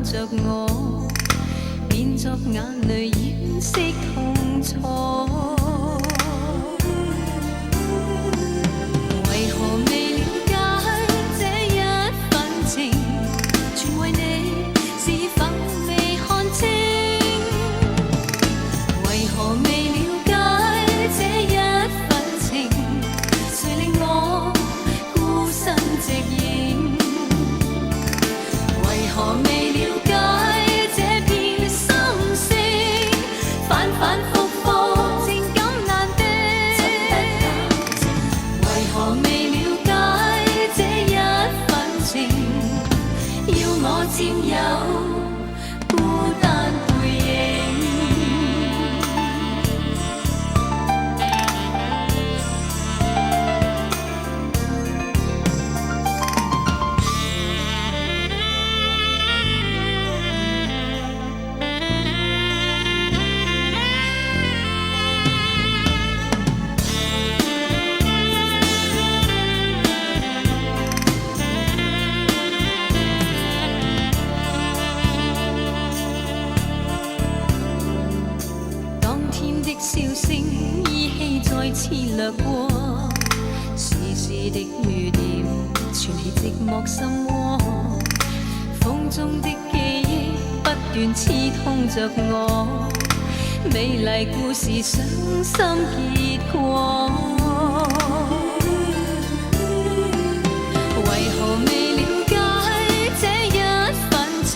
着我，變作眼淚掩飾痛楚。為何未了解這一份情，全為你是否未看清？為何未了解這一份情，誰令我孤身夕影？為何未了解這片心聲，反反覆覆情感難定？為何未了解這一份情，要我佔有孤單背影？笑聲依稀再次掠過，時時的雨點傳起寂寞心窩，風中的記憶不斷刺痛着我，美麗故事傷心結果。為何未了解這一份情，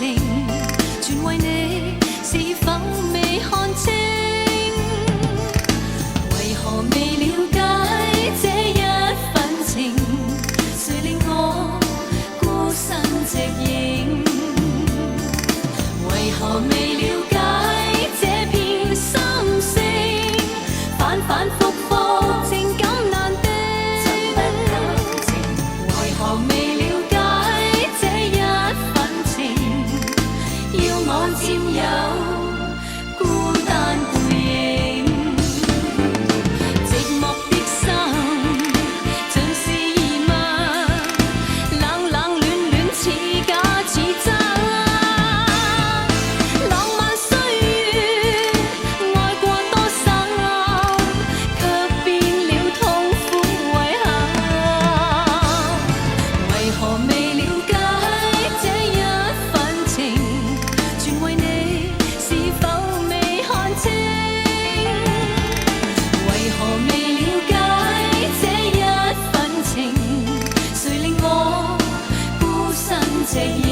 全為你是否未看清？未了解這一份情，誰令我孤身夕影？為何未了解這片心聲，反反覆覆情感難定？為何未了解這一份情，要我佔有孤單背影？谁